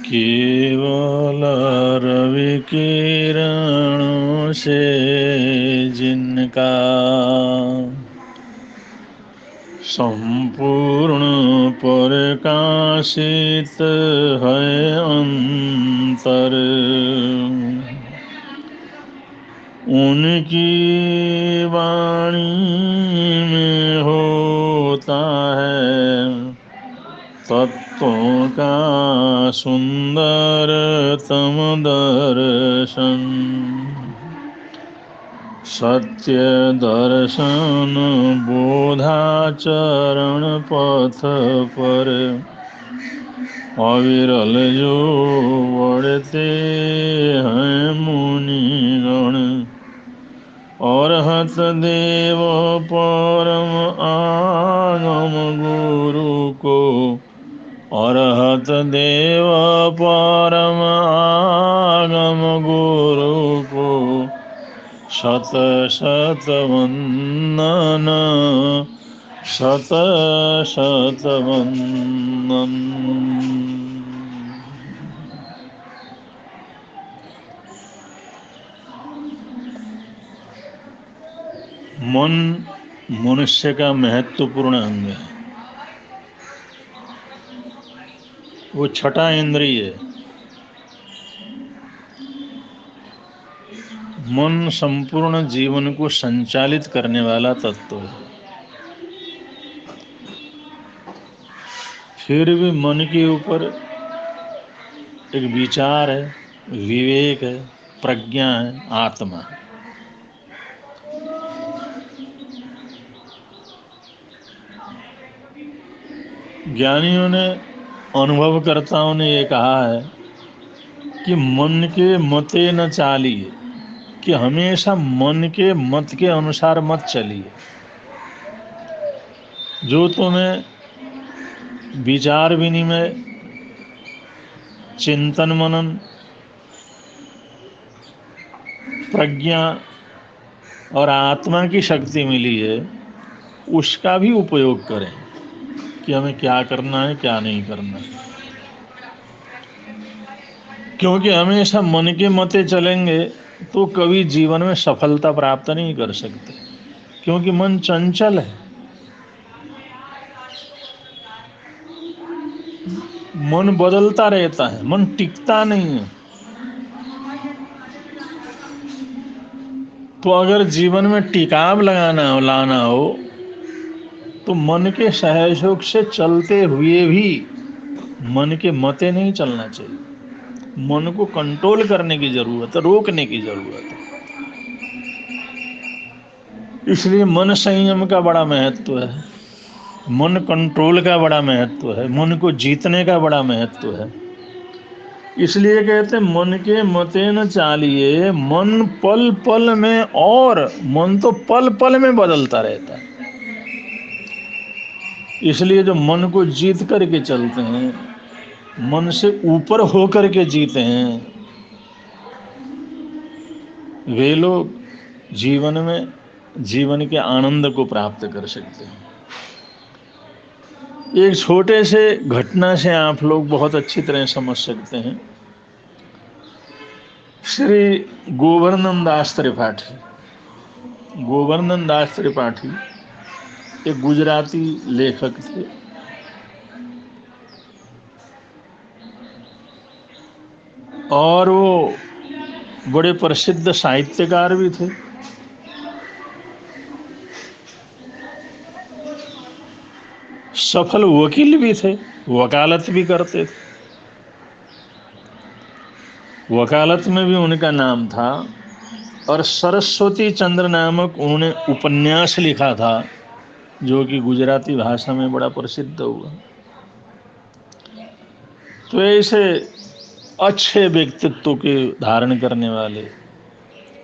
केवल रवि किरणों से जिनका संपूर्ण प्रकाशित है अंतर, उनकी वाणी में होता है तत्वों का सुंदरतम दर्शन। सत्य दर्शन बोधाचरण पथ पर अविरल जो बढ़ते हैं मुनिगण, अरहत देव परम आगम गुरु को, अरहत देव परम आगम गुरु को शत शत वंदन, शत शत वंदन। मन मनुष्य का महत्वपूर्ण अंग है। वो छठा इंद्रिय है। मन संपूर्ण जीवन को संचालित करने वाला तत्व है। फिर भी मन के ऊपर एक विचार है, विवेक है, प्रज्ञा है, आत्मा है। ज्ञानियों ने, अनुभवकर्ताओं ने ये कहा है कि मन के मते न चालिए, कि हमेशा मन के मत के अनुसार मत चलिए। जो तुम्हें विचार विनिमय, चिंतन मनन, प्रज्ञा और आत्मा की शक्ति मिली है, उसका भी उपयोग करें कि हमें क्या करना है, क्या नहीं करना है। क्योंकि हमेशा मन के मते चलेंगे तो कभी जीवन में सफलता प्राप्त नहीं कर सकते, क्योंकि मन चंचल है। मन बदलता रहता है, मन टिकता नहीं है। तो अगर जीवन में टिकाव लाना हो तो मन के सहयोग से चलते हुए भी मन के मते नहीं चलना चाहिए। मन को कंट्रोल करने की जरूरत है, रोकने की जरूरत है। इसलिए मन संयम का बड़ा महत्व है, मन कंट्रोल का बड़ा महत्व है, मन को जीतने का बड़ा महत्व है। इसलिए कहते हैं मन के मते न चालिए। मन पल पल में, और मन तो पल पल में बदलता रहता है। इसलिए जो मन को जीत करके चलते हैं, मन से ऊपर होकर के जीते हैं, वे लोग जीवन में जीवन के आनंद को प्राप्त कर सकते हैं। एक छोटे से घटना से आप लोग बहुत अच्छी तरह समझ सकते हैं। श्री गोवर्धन दास त्रिपाठी, गोवर्धन दास त्रिपाठी एक गुजराती लेखक थे। और वो बड़े प्रसिद्ध साहित्यकार भी थे। सफल वकील भी थे, वकालत भी करते थे। वकालत में भी उनका नाम था। और सरस्वती चंद्र नामक उन्होंने उपन्यास लिखा था, जो कि गुजराती भाषा में बड़ा प्रसिद्ध हुआ। तो ऐसे अच्छे व्यक्तित्व के धारण करने वाले,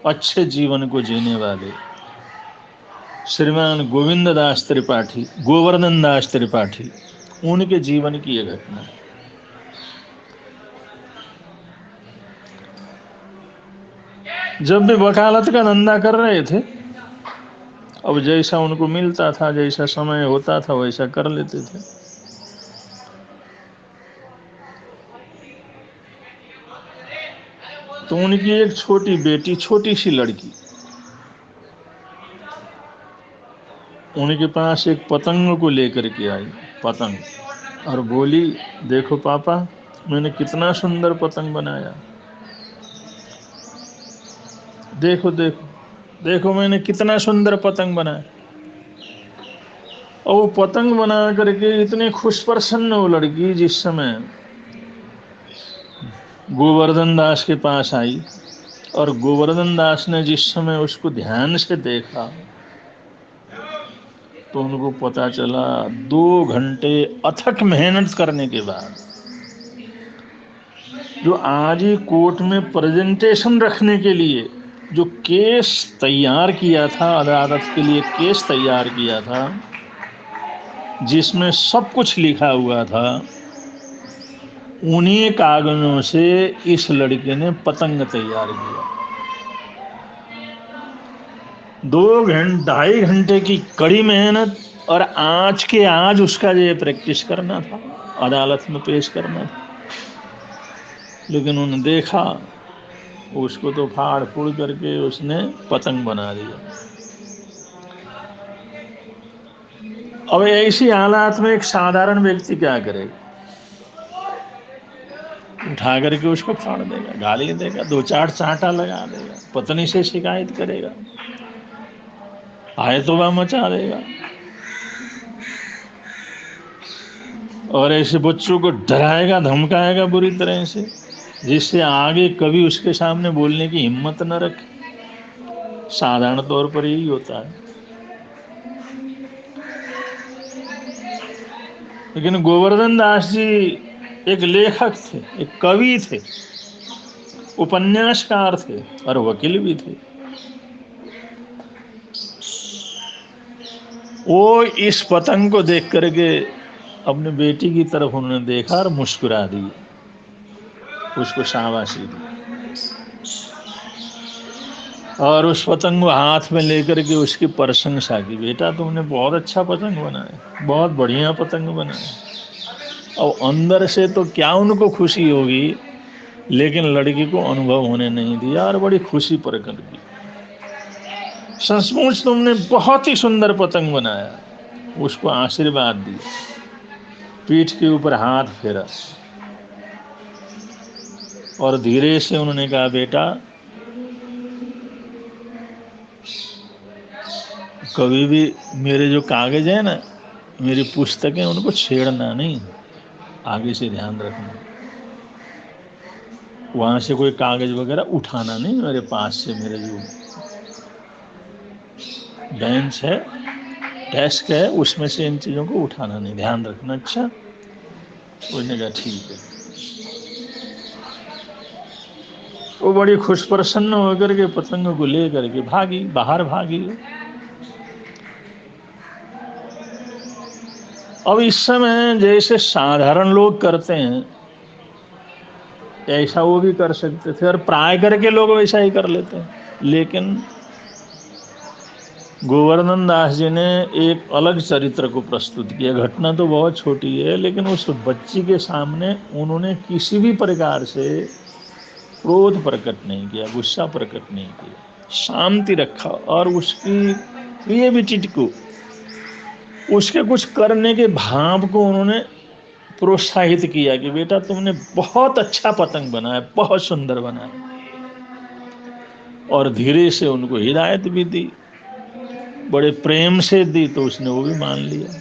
अच्छे जीवन को जीने वाले श्रीमान गोविंद दास त्रिपाठी, गोवर्धन दास त्रिपाठी, उनके जीवन की यह घटना है। जब भी वकालत का धंधा कर रहे थे, अब जैसा उनको मिलता था, जैसा समय होता था, वैसा कर लेते थे। तो उनकी एक छोटी बेटी, छोटी सी लड़की, उनके पास एक पतंग को लेकर के आई, पतंग, और बोली, देखो पापा, मैंने कितना सुंदर पतंग बनाया, देखो देखो देखो मैंने कितना सुंदर पतंग बनाया। और वो पतंग बना करके इतनी खुश प्रसन्न वो लड़की जिस समय गोवर्धन दास के पास आई, और गोवर्धन दास ने जिस समय उसको ध्यान से देखा तो उनको पता चला 2 घंटे अथक मेहनत करने के बाद जो आज ही कोर्ट में प्रेजेंटेशन रखने के लिए जो केस तैयार किया था, अदालत के लिए केस तैयार किया था जिसमें सब कुछ लिखा हुआ था, उन्हीं कागजों से इस लड़के ने पतंग तैयार किया। 2-2.5 घंटे की कड़ी मेहनत, और आज के आज उसका ये प्रैक्टिस करना था, अदालत में पेश करना था। लेकिन उन्होंने देखा, उसको तो फाड़ फूड़ करके उसने पतंग बना दिया। अब ऐसी हालात में एक साधारण व्यक्ति क्या करेगा? उठा करके उसको फाड़ देगा, गाली देगा, 2-4 चांटा लगा देगा, पत्नी से शिकायत करेगा, आए तौबा मचा देगा, और ऐसे बच्चों को डराएगा, धमकाएगा बुरी तरह से, जिससे आगे कभी उसके सामने बोलने की हिम्मत न रखे। साधारण तौर पर यही होता है। लेकिन गोवर्धन दास जी एक लेखक थे, एक कवि थे, उपन्यासकार थे, और वकील भी थे। वो इस पतंग को देख करके अपने बेटी की तरफ उन्होंने देखा और मुस्कुरा दी, उसको शाबाशी दी, और उस पतंग को हाथ में लेकर के उसकी प्रशंसा की, बेटा तुमने बहुत अच्छा पतंग बनाया, बहुत बढ़िया पतंग बनाया। और अंदर से तो क्या उनको खुशी होगी, लेकिन लड़की को अनुभव होने नहीं दिया और बड़ी खुशी प्रकट की। सचमुच तुमने बहुत ही सुंदर पतंग बनाया, उसको आशीर्वाद दिया, पीठ के ऊपर हाथ फेरा, और धीरे से उन्होंने कहा, बेटा कभी भी मेरे जो कागज है ना, मेरी पुस्तकें, उनको छेड़ना नहीं, आगे से ध्यान रखना, वहां से कोई कागज वगैरह उठाना नहीं, मेरे पास से मेरे जो बेंच है, डेस्क है, उसमें से इन चीज़ों को उठाना नहीं, ध्यान रखना। अच्छा, उसने कहा ठीक है। वो बड़ी खुश प्रसन्न होकर के पतंग को ले करके भागी, बाहर भागी। अब इस समय जैसे साधारण लोग करते हैं ऐसा वो भी कर सकते थे, और प्राय करके लोग वैसा ही कर लेते हैं। लेकिन गोवर्धन दास जी ने एक अलग चरित्र को प्रस्तुत किया। घटना तो बहुत छोटी है, लेकिन उस बच्ची के सामने उन्होंने किसी भी प्रकार से क्रोध प्रकट नहीं किया, गुस्सा प्रकट नहीं किया, शांति रखा, और उसकी क्रिएटिविटी को, उसके कुछ करने के भाव को उन्होंने प्रोत्साहित किया कि बेटा तुमने बहुत अच्छा पतंग बनाया, बहुत सुंदर बनाया, और धीरे से उनको हिदायत भी दी, बड़े प्रेम से दी, तो उसने वो भी मान लिया।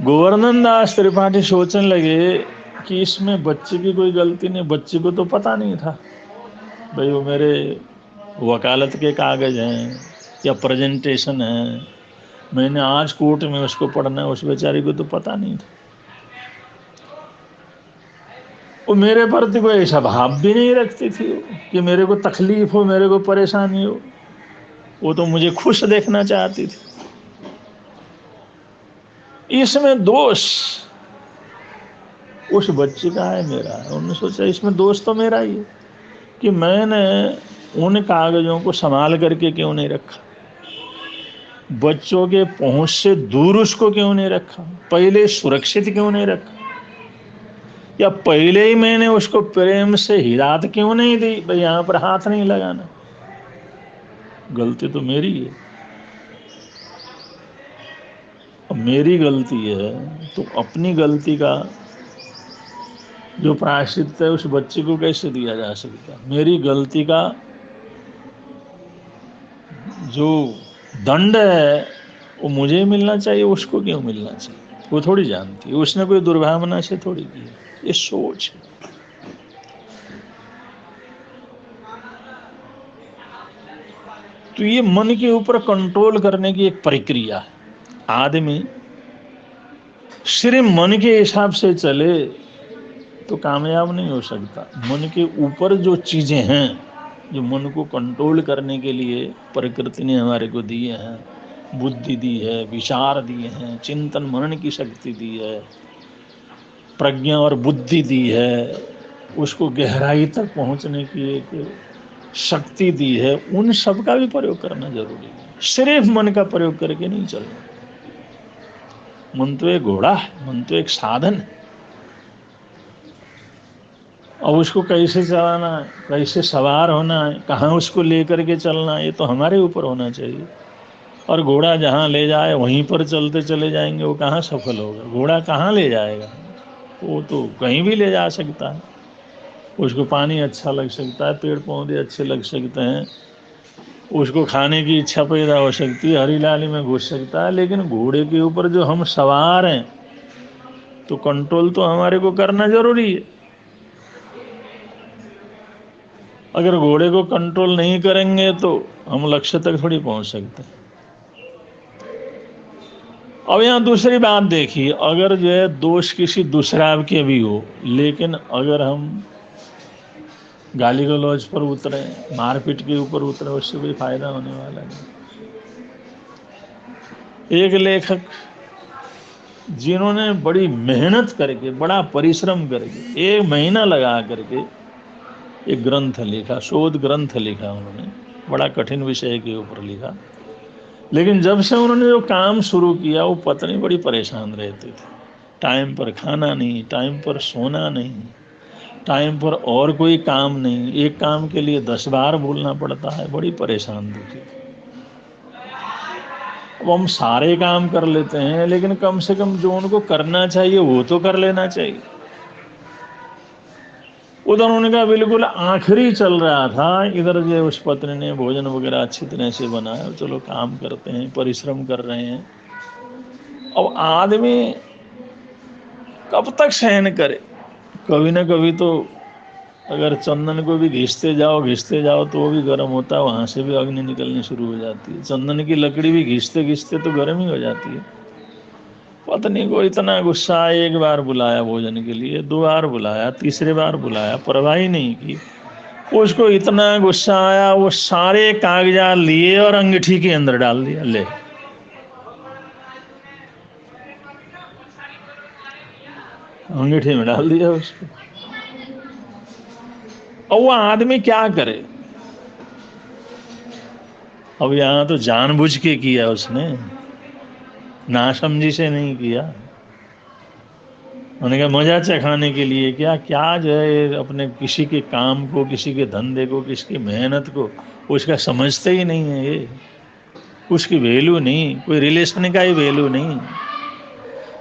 गोवर्धन दास त्रिपाठी सोचने लगे कि इसमें बच्चे की कोई गलती नहीं, बच्चे को तो पता नहीं था भाई वो मेरे वकालत के कागज हैं या प्रेजेंटेशन है, मैंने आज कोर्ट में उसको पढ़ना है, उस बेचारी को तो पता नहीं था। वो मेरे प्रति कोई ऐसा भाव भी नहीं रखती थी कि मेरे को तकलीफ हो, मेरे को परेशानी हो, वो तो मुझे खुश देखना चाहती थी। इसमें दोष उस बच्चे का है, मेरा है। उन्होंने सोचा इसमें दोष तो मेरा ही है कि मैंने उन कागजों को संभाल करके क्यों नहीं रखा। बच्चों के पहुंच से दूर उसको क्यों नहीं रखा? पहले सुरक्षित क्यों नहीं रखा? या पहले ही मैंने उसको प्रेम से हिदायत क्यों नहीं दी, भाई यहां पर हाथ नहीं लगाना? गलती तो मेरी है। अब मेरी गलती है तो अपनी गलती का जो प्रायश्चित है उस बच्चे को कैसे दिया जा सकता? मेरी गलती का जो दंड है वो मुझे मिलना चाहिए, उसको क्यों मिलना चाहिए? वो थोड़ी जानती है, उसने कोई दुर्भावना से थोड़ी की। ये सोच है। तो ये मन के ऊपर कंट्रोल करने की एक प्रक्रिया है। आदमी सिर्फ मन के हिसाब से चले तो कामयाब नहीं हो सकता। मन के ऊपर जो चीजें हैं, जो मन को कंट्रोल करने के लिए प्रकृति ने हमारे को दिए हैं, बुद्धि दी है, विचार दिए हैं, चिंतन मनन की शक्ति दी है, प्रज्ञा और बुद्धि दी है, उसको गहराई तक पहुंचने की एक शक्ति दी है, उन सब का भी प्रयोग करना जरूरी है। सिर्फ मन का प्रयोग करके नहीं चलना। मन तो एक घोड़ा है, मन तो एक साधन है। अब उसको कैसे चलाना है, कैसे सवार होना है, कहाँ उसको लेकर के चलना है, ये तो हमारे ऊपर होना चाहिए। और घोड़ा जहाँ ले जाए वहीं पर चलते चले जाएंगे, वो कहाँ सफल होगा? घोड़ा कहाँ ले जाएगा? वो तो कहीं भी ले जा सकता है। उसको पानी अच्छा लग सकता है, पेड़ पौधे अच्छे लग सकते हैं, उसको खाने की इच्छा पैदा हो सकती है, हरियाली में घुस सकता है। लेकिन घोड़े के ऊपर जो हम सवार हैं तो कंट्रोल तो हमारे को करना जरूरी है। अगर घोड़े को कंट्रोल नहीं करेंगे तो हम लक्ष्य तक थोड़ी पहुंच सकते हैं। अब यहाँ दूसरी बात देखिए, अगर जो है दोष किसी दूसरा के भी हो, लेकिन अगर हम गाली गलौज पर उतरे, मारपीट के ऊपर उतरे, उससे कोई फायदा होने वाला नहीं। एक लेखक जिन्होंने बड़ी मेहनत करके, बड़ा परिश्रम करके, 1 महीना लगा करके एक ग्रंथ लिखा, शोध ग्रंथ लिखा उन्होंने, बड़ा कठिन विषय के ऊपर लिखा। लेकिन जब से उन्होंने जो काम शुरू किया, वो पत्नी बड़ी परेशान रहते थे। टाइम पर खाना नहीं, टाइम पर सोना नहीं, टाइम पर और कोई काम नहीं, एक काम के लिए 10 बार बोलना पड़ता है, बड़ी परेशान दुखी। अब हम सारे काम कर लेते हैं, लेकिन कम से कम जो उनको करना चाहिए वो तो कर लेना चाहिए। उधर उनका बिल्कुल आखिरी चल रहा था, इधर जो उस पत्नी ने भोजन वगैरह अच्छी तरह से बनाया, चलो काम करते हैं, परिश्रम कर रहे हैं। अब आदमी कब तक सहन करे? कभी ना कभी तो अगर चंदन को भी घिसते जाओ तो वो भी गर्म होता है, वहां से भी अग्नि निकलनी शुरू हो जाती है। चंदन की लकड़ी भी घिसते घिसते तो गर्म ही हो जाती है। पत्नी को इतना गुस्सा, 1 बार बुलाया भोजन के लिए, 2 बार बुलाया, तीसरे बार बुलाया, परवाह ही नहीं की। उसको इतना गुस्सा आया, वो सारे कागजात लिए और अंगीठी के अंदर डाल दिया। ले, अंगीठी में डाल दिया उसको। अब वो आदमी क्या करे? अब यहाँ तो जानबूझ के किया उसने, नासमझी से नहीं किया। उन्होंने कहा मजा चखाने के लिए क्या क्या जो है, अपने किसी के काम को, किसी के धंधे को, किसी की मेहनत को उसका समझते ही नहीं है। ये उसकी वैल्यू नहीं, कोई रिलेशन का ही वैल्यू नहीं।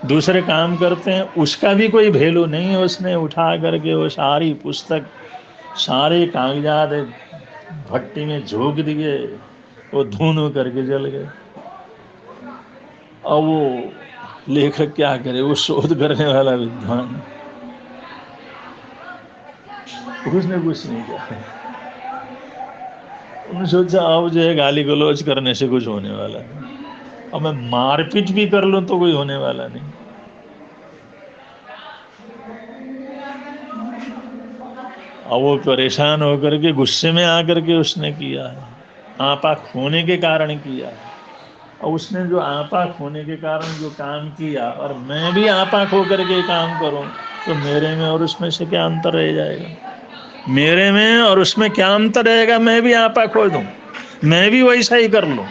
दूसरे काम करते हैं उसका भी कोई वैल्यू नहीं। उसने उठा करके वो सारी पुस्तक, सारे कागजात भट्टी में झोंक दिए, वो धुन करके जल गए। अब वो लेखक क्या करे? वो शोध करने वाला विद्वान, उसने कुछ नहीं किया। उन्होंने सोचा अब जो है गाली गलौज करने से कुछ होने वाला नहीं, अब मैं मारपीट भी कर लूं तो कोई होने वाला नहीं। अब वो परेशान होकर के, गुस्से में आकर के उसने किया है, आपा खोने के कारण किया है। और उसने जो आपा खोने के कारण जो काम किया, और मैं भी आपा खो करके काम करूं, तो मेरे में और उसमें से क्या अंतर रह जाएगा? मेरे में और उसमें क्या अंतर रहेगा? मैं भी आपा खो दूं, मैं भी वैसा ही कर लूं।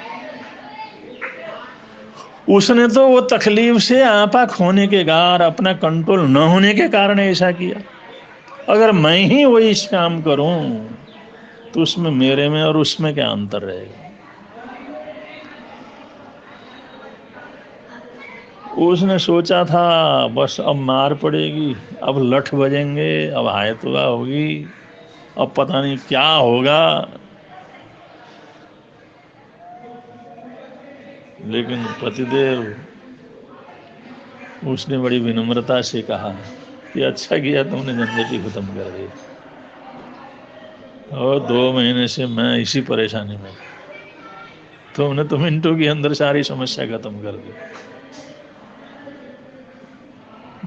उसने तो वो तकलीफ से आपा खोने के गार अपना कंट्रोल न होने के कारण ऐसा किया। अगर मैं ही वही काम करूं तो उसमें मेरे में और उसमें क्या अंतर रहेगा। उसने सोचा था बस अब मार पड़ेगी, अब लठ बजेंगे, अब हायतुआ होगी, अब पता नहीं क्या होगा। लेकिन पतिदेव, उसने बड़ी विनम्रता से कहा कि अच्छा किया तुमने झंझट ही खत्म कर दी, और 2 महीने से मैं इसी परेशानी में, तुमने तो मिनटों के अंदर सारी समस्या खत्म कर दी।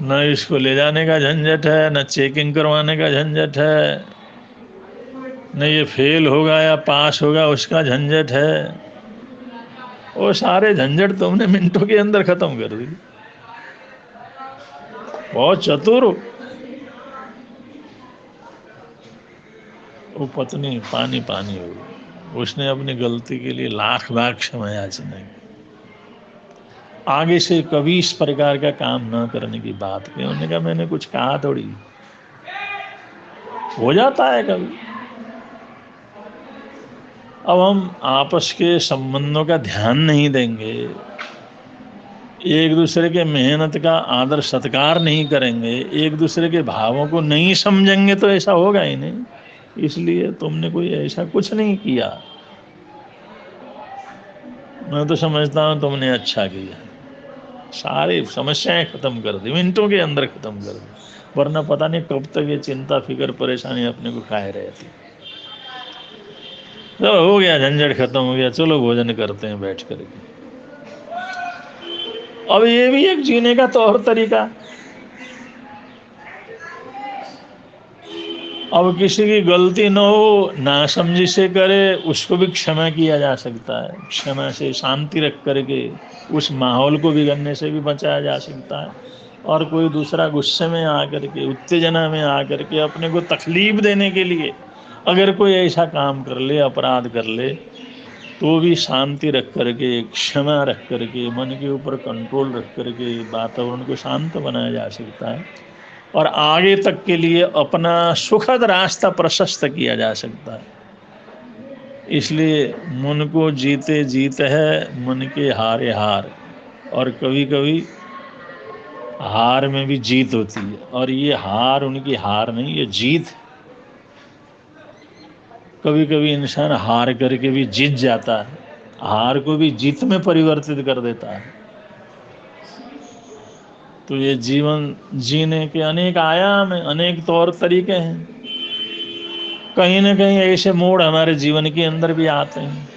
न इसको ले जाने का झंझट है, न चेकिंग करवाने का झंझट है, न ये फेल होगा या पास होगा उसका झंझट है। वो सारे झंझट तुमने मिनटों के अंदर खत्म कर दी। बहुत चतुर हो। वो पत्नी पानी पानी हो गई। उसने अपनी गलती के लिए लाख लाख क्षमा याचना की। आगे से कभी इस प्रकार का काम न करने की बात की। उन्होंने कहा मैंने कुछ कहा थोड़ी, हो जाता है कभी। अब हम आपस के संबंधों का ध्यान नहीं देंगे, एक दूसरे के मेहनत का आदर सत्कार नहीं करेंगे, एक दूसरे के भावों को नहीं समझेंगे तो ऐसा होगा ही नहीं। इसलिए तुमने कोई ऐसा कुछ नहीं किया। मैं तो समझता हूं तुमने अच्छा किया, सारी समस्याएं खत्म कर दी, मिनटों के अंदर खत्म कर दी। वरना पता नहीं कब तक ये चिंता फिक्र परेशानी अपने को खाए रहती। चलो हो गया, झंझट खत्म हो गया, चलो भोजन करते हैं बैठ करके। अब ये भी एक जीने का तौर तरीका। अब किसी की गलती न हो, नासमझी से करे, उसको भी क्षमा किया जा सकता है। क्षमा से शांति रख करके उस माहौल को बिगड़ने से भी बचाया जा सकता है। और कोई दूसरा गुस्से में आकर के, उत्तेजना में आकर के अपने को तकलीफ देने के लिए अगर कोई ऐसा काम कर ले, अपराध कर ले, तो भी शांति रख करके, क्षमा रख करके, मन के ऊपर कंट्रोल रख करके वातावरण को शांत बनाया जा सकता है। और आगे तक के लिए अपना सुखद रास्ता प्रशस्त किया जा सकता है। इसलिए मन को जीते जीत है, मन के हारे हार। और कभी कभी हार में भी जीत होती है, और ये हार उनकी हार नहीं, ये जीत। कभी कभी इंसान हार करके भी जीत जाता है, हार को भी जीत में परिवर्तित कर देता है। तो ये जीवन जीने के अनेक आयाम हैं, अनेक तौर तरीके हैं। कहीं ना कहीं ऐसे मोड़ हमारे जीवन के अंदर भी आते हैं।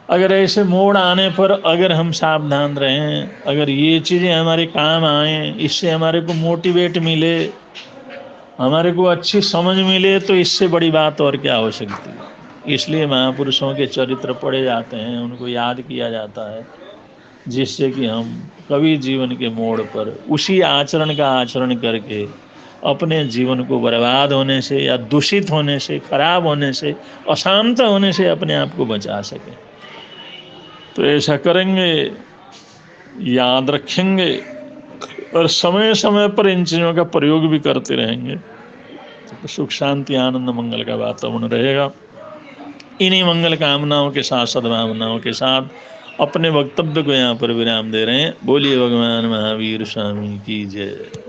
अगर ऐसे मोड़ आने पर अगर हम सावधान रहें, अगर ये चीज़ें हमारे काम आए, इससे हमारे को मोटिवेट मिले, हमारे को अच्छी समझ मिले, तो इससे बड़ी बात और क्या हो सकती है। इसलिए महापुरुषों के चरित्र पढ़े जाते हैं, उनको याद किया जाता है, जिससे कि हम कभी जीवन के मोड़ पर उसी आचरण का आचरण करके अपने जीवन को बर्बाद होने से या दूषित होने से, खराब होने से, अशांत होने से अपने आप को बचा सकें। तो ऐसा करेंगे, याद रखेंगे, और समय समय पर इन चीज़ों का प्रयोग भी करते रहेंगे, तो सुख शांति आनंद मंगल का वातावरण रहेगा। इन्हीं मंगल कामनाओं के साथ, सद्भावनाओं के साथ अपने वक्तव्य को यहाँ पर विराम दे रहे हैं। बोलिए भगवान महावीर स्वामी की जय।